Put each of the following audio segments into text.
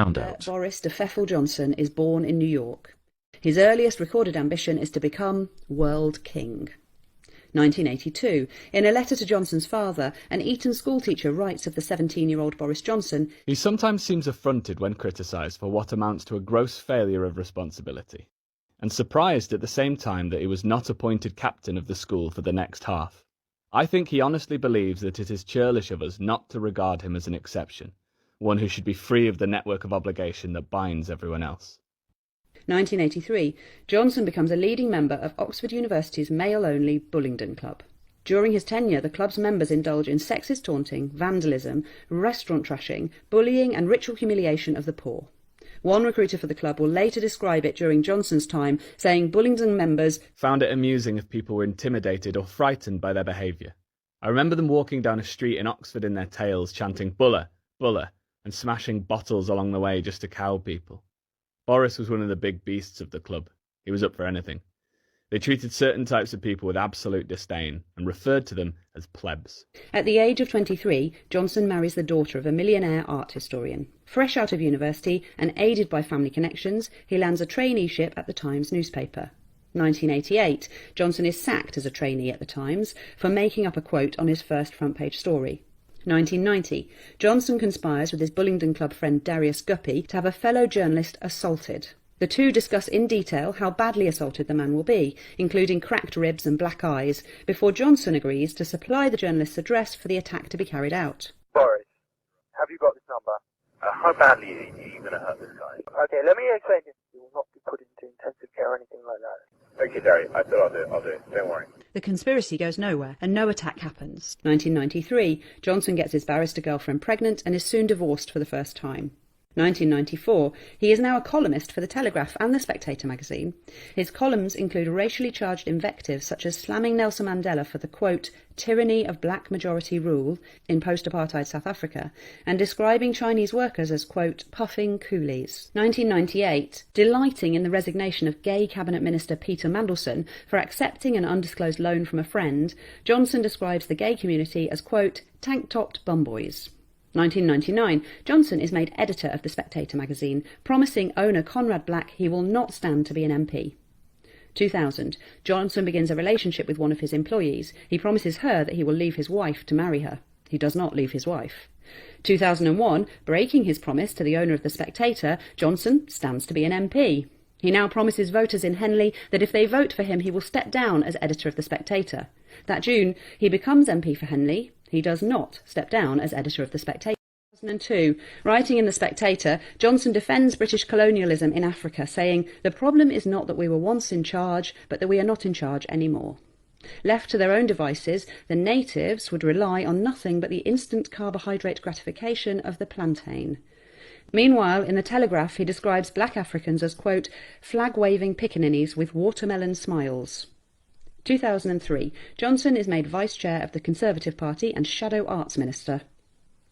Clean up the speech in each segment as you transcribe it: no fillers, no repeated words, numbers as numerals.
Found out. Boris de Pfeffel Johnson is born in New York. His earliest recorded ambition is to become world king. 1982. In a letter to Johnson's father, an Eton schoolteacher writes of the 17-year-old Boris Johnson, "He sometimes seems affronted when criticised for what amounts to a gross failure of responsibility, and surprised at the same time that he was not appointed captain of the school for the next half. I think he honestly believes that it is churlish of us not to regard him as an exception, one who should be free of the network of obligation that binds everyone else." 1983. Johnson becomes a leading member of Oxford University's male-only Bullingdon Club. During his tenure, the club's members indulge in sexist taunting, vandalism, restaurant trashing, bullying and ritual humiliation of the poor. One recruiter for the club will later describe it during Johnson's time, saying Bullingdon members found it amusing if people were intimidated or frightened by their behaviour. I remember them walking down a street in Oxford in their tails, chanting "Buller, Buller," and smashing bottles along the way just to cow people. Boris was one of the big beasts of the club. He was up for anything. They treated certain types of people with absolute disdain and referred to them as plebs. At the age of 23, Johnson marries the daughter of a millionaire art historian. Fresh out of university and aided by family connections, he lands a traineeship at the Times newspaper. 1988, Johnson is sacked as a trainee at the Times for making up a quote on his first front-page story. 1990, Johnson conspires with his Bullingdon Club friend Darius Guppy to have a fellow journalist assaulted. The two discuss in detail how badly assaulted the man will be, including cracked ribs and black eyes, before Johnson agrees to supply the journalist's address for the attack to be carried out. Boris, have you got this number? How badly are you going to hurt this guy? Okay, let me explain this. You will not be put into intensive care or anything like that. Okay, Derry, I thought I'll do it. Don't worry. The conspiracy goes nowhere, and no attack happens. 1993, Johnson gets his barrister girlfriend pregnant and is soon divorced for the first time. 1994, he is now a columnist for The Telegraph and The Spectator magazine. His columns include racially charged invectives such as slamming Nelson Mandela for the, quote, tyranny of black majority rule in post-apartheid South Africa, and describing Chinese workers as, quote, puffing coolies. 1998, delighting in the resignation of gay cabinet minister Peter Mandelson for accepting an undisclosed loan from a friend, Johnson describes the gay community as, quote, tank-topped bumboys. 1999, Johnson is made editor of The Spectator magazine, promising owner Conrad Black he will not stand to be an MP. 2000, Johnson begins a relationship with one of his employees. He promises her that he will leave his wife to marry her. He does not leave his wife. 2001, breaking his promise to the owner of The Spectator, Johnson stands to be an MP. He now promises voters in Henley that if they vote for him he will step down as editor of The Spectator. That June, he becomes MP for Henley. He does not step down as editor of The Spectator. 2002, writing in The Spectator, Johnson defends British colonialism in Africa, saying, the problem is not that we were once in charge, but that we are not in charge anymore. Left to their own devices, the natives would rely on nothing but the instant carbohydrate gratification of the plantain. Meanwhile, in The Telegraph, he describes black Africans as, quote, flag-waving pickaninnies with watermelon smiles. 2003, Johnson is made Vice Chair of the Conservative Party and Shadow Arts Minister.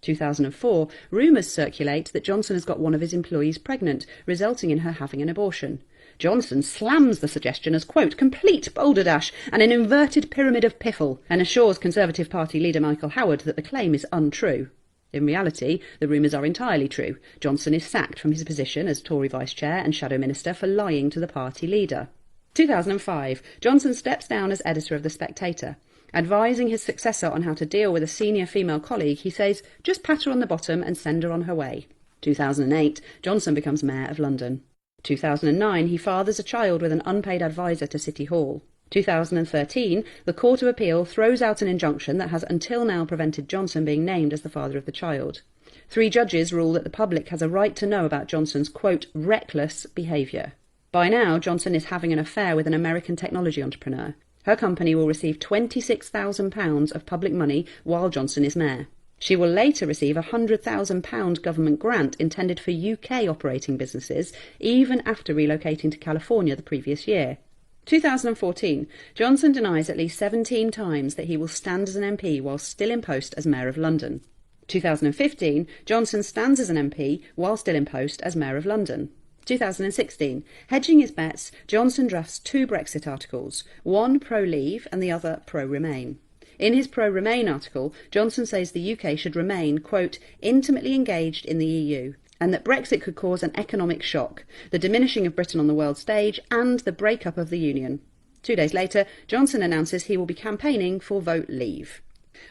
2004, rumours circulate that Johnson has got one of his employees pregnant, resulting in her having an abortion. Johnson slams the suggestion as, quote, complete balderdash and an inverted pyramid of piffle, and assures Conservative Party leader Michael Howard that the claim is untrue. In reality, the rumours are entirely true. Johnson is sacked from his position as Tory Vice Chair and Shadow Minister for lying to the party leader. 2005, Johnson steps down as editor of The Spectator. Advising his successor on how to deal with a senior female colleague, he says, just pat her on the bottom and send her on her way. 2008, Johnson becomes Mayor of London. 2009, he fathers a child with an unpaid advisor to City Hall. 2013, the Court of Appeal throws out an injunction that has until now prevented Johnson being named as the father of the child. 3 judges rule that the public has a right to know about Johnson's, quote, reckless behaviour. By now, Johnson is having an affair with an American technology entrepreneur. Her company will receive £26,000 of public money while Johnson is mayor. She will later receive a £100,000 government grant intended for UK operating businesses, even after relocating to California the previous year. 2014, Johnson denies at least 17 times that he will stand as an MP while still in post as Mayor of London. 2015, Johnson stands as an MP while still in post as Mayor of London. 2016, hedging his bets, Johnson drafts 2 Brexit articles, one pro-Leave and the other pro-Remain. In his pro-Remain article, Johnson says the UK should remain, quote, intimately engaged in the EU, and that Brexit could cause an economic shock, the diminishing of Britain on the world stage, and the breakup of the Union. 2 days later, Johnson announces he will be campaigning for Vote Leave.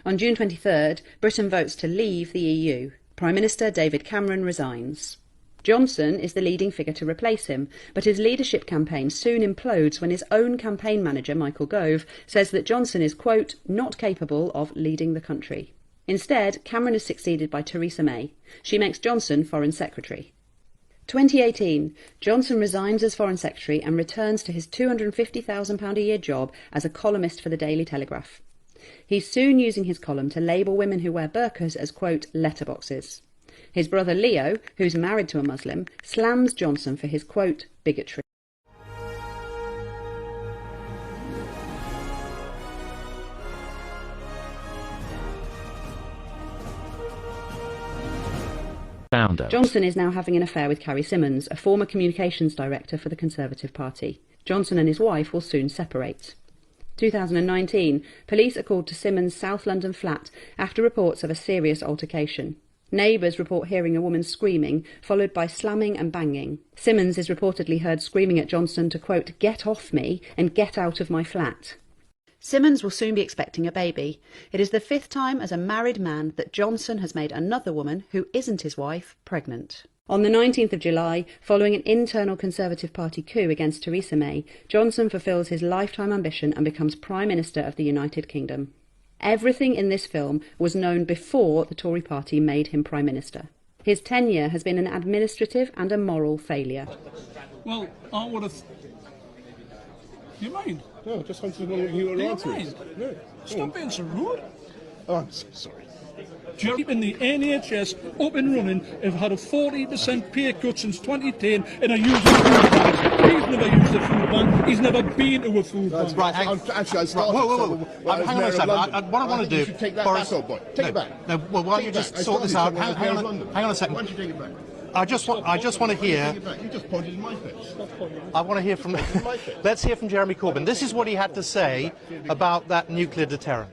On June 23rd, Britain votes to leave the EU. Prime Minister David Cameron resigns. Johnson is the leading figure to replace him, but his leadership campaign soon implodes when his own campaign manager, Michael Gove, says that Johnson is, quote, not capable of leading the country. Instead, Cameron is succeeded by Theresa May. She makes Johnson Foreign Secretary. 2018, Johnson resigns as Foreign Secretary and returns to his £250,000 a year job as a columnist for the Daily Telegraph. He's soon using his column to label women who wear burqas as, quote, letterboxes. His brother Leo, who's married to a Muslim, slams Johnson for his, quote, bigotry. Johnson is now having an affair with Carrie Symonds, a former communications director for the Conservative Party. Johnson and his wife will soon separate. 2019, police are called to Symonds' South London flat after reports of a serious altercation. Neighbours report hearing a woman screaming, followed by slamming and banging. Symonds is reportedly heard screaming at Johnson to, quote, get off me and get out of my flat. Symonds will soon be expecting a baby. It is the 5th time as a married man that Johnson has made another woman, who isn't his wife, pregnant. On the 19th of July, following an internal Conservative Party coup against Theresa May, Johnson fulfills his lifetime ambition and becomes Prime Minister of the United Kingdom. Everything in this film was known before the Tory party made him Prime Minister. His tenure has been an administrative and a moral failure. Well, I would have... You mind? No, just wanted to know what you were answering. No. Stop being so rude. Oh, I'm so sorry. Keeping the NHS up and running have had a 40% pay cut since 2010 and are using food banks. He's never used a food bank. He's never been to a food bank. Right, actually, I started... Whoa. Hang on a second. What I want to do... You should take that Boris, back, boy. Take it back. No, well, why don't you just sort this out? Hang on a second. Why don't you take it back? I just want to hear... You just pointed in my face. I want to hear from... Let's hear from Jeremy Corbyn. This is what he had to say about that nuclear deterrent.